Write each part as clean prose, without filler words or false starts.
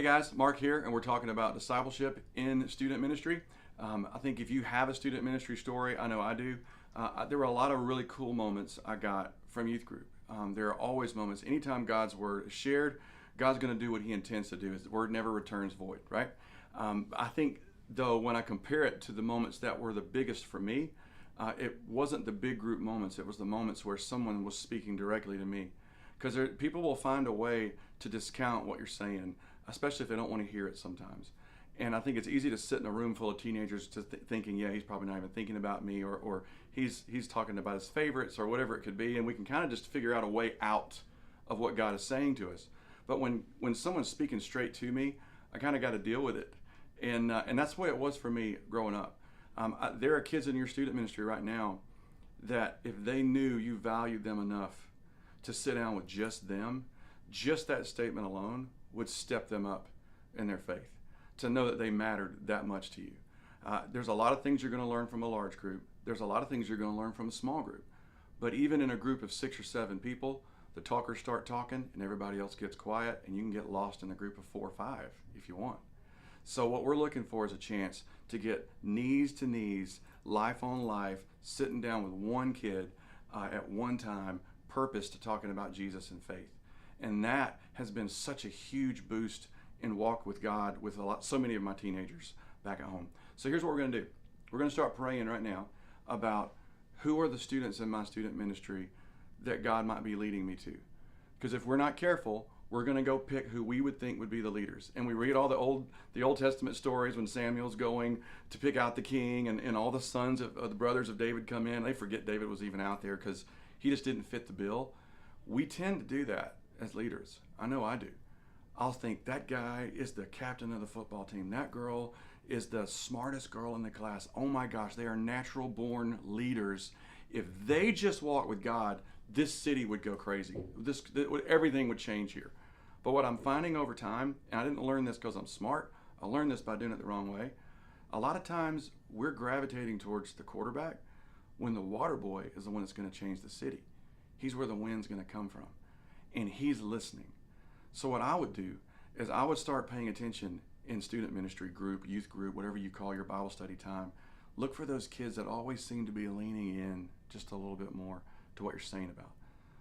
guys, Mark here, and we're talking about discipleship in student ministry. I think if you have a student ministry story, I know I do, there were a lot of really cool moments I got from youth group. There are always moments, anytime God's word is shared, God's going to do what he intends to do. His word never returns void, right? I think, though, when I compare it to the moments that were the biggest for me, it wasn't the big group moments. It was the moments where someone was speaking directly to me. Because people will find a way to discount what you're saying, especially if they don't want to hear it sometimes. And I think it's easy to sit in a room full of teenagers thinking, yeah, he's probably not even thinking about me, or he's talking about his favorites or whatever it could be. And we can kind of just figure out a way out of what God is saying to us. But when someone's speaking straight to me, I kind of got to deal with it. And that's the way it was for me growing up. There are kids in your student ministry right now that if they knew you valued them enough to sit down with just them, just that statement alone would step them up in their faith, to know that they mattered that much to you. There's a lot of things you're going to learn from a large group. There's a lot of things you're going to learn from a small group. But even in a group of 6 or 7 people, the talkers start talking and everybody else gets quiet, and you can get lost in a group of 4 or 5 if you want. So what we're looking for is a chance to get knees to knees, life on life, sitting down with one kid at one time, purpose to talking about Jesus and faith. And that has been such a huge boost in walk with God with so many of my teenagers back at home. So here's what we're going to do. We're going to start praying right now about who are the students in my student ministry that God might be leading me to. Because if we're not careful, we're going to go pick who we would think would be the leaders. And we read all the Old Testament stories when Samuel's going to pick out the king, and all the sons of the brothers of David come in. They forget David was even out there because he just didn't fit the bill. We tend to do that as leaders. I know I do. I'll think that guy is the captain of the football team. That girl is the smartest girl in the class. Oh my gosh, they are natural born leaders. If they just walk with God, this city would go crazy. Everything would change here. But what I'm finding over time, and I didn't learn this because I'm smart, I learned this by doing it the wrong way. A lot of times we're gravitating towards the quarterback when the water boy is the one that's going to change the city. He's where the wind's going to come from. And he's listening. So what I would do is I would start paying attention in student ministry group, youth group, whatever you call your Bible study time. Look for those kids that always seem to be leaning in just a little bit more to what you're saying about.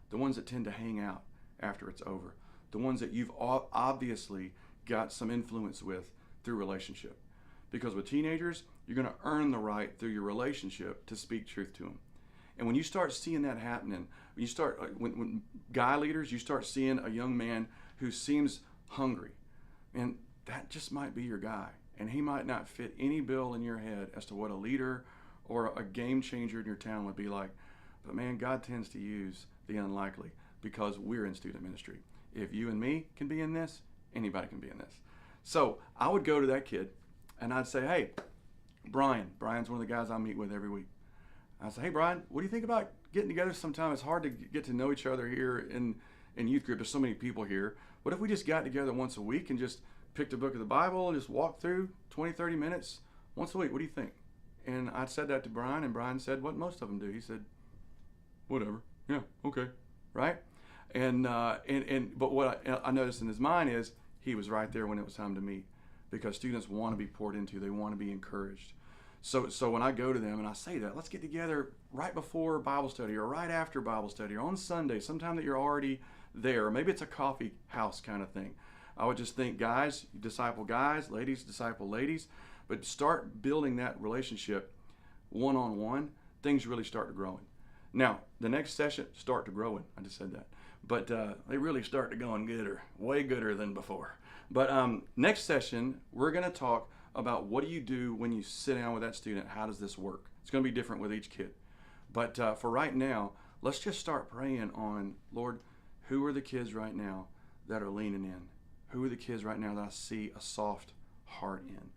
The ones that tend to hang out after it's over. The ones that you've obviously got some influence with through relationship. Because with teenagers, you're going to earn the right through your relationship to speak truth to them. And when you start seeing that happening, when guy leaders, you start seeing a young man who seems hungry, and that just might be your guy. And he might not fit any bill in your head as to what a leader or a game changer in your town would be like. But man, God tends to use the unlikely because we're in student ministry. If you and me can be in this, anybody can be in this. So I would go to that kid and I'd say, hey, Brian's one of the guys I meet with every week. I say, hey, Brian, what do you think about getting together sometime? It's hard to get to know each other here in youth group. There's so many people here. What if we just got together once a week and just picked a book of the Bible and just walked through 20, 30 minutes once a week? What do you think? And I said that to Brian, and Brian said what most of them do. He said, whatever. Yeah, okay. Right? But what I noticed in his mind is he was right there when it was time to meet, because students want to be poured into. They want to be encouraged. So when I go to them and I say that, let's get together right before Bible study or right after Bible study or on Sunday, sometime that you're already there. Or maybe it's a coffee house kind of thing. I would just think, guys, disciple guys, ladies, disciple ladies. But start building that relationship one-on-one. Things really start to growing. Now, the next session, start to growing. I just said that. But they really start to going gooder, way gooder than before. But next session, we're going to talk about what do you do when you sit down with that student. How does this work? It's going to be different with each kid. But for right now, let's just start praying on, Lord, who are the kids right now that are leaning in? Who are the kids right now that I see a soft heart in?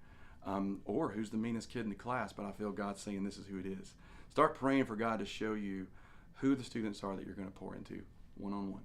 Or who's the meanest kid in the class, but I feel God saying this is who it is. Start praying for God to show you who the students are that you're going to pour into one-on-one.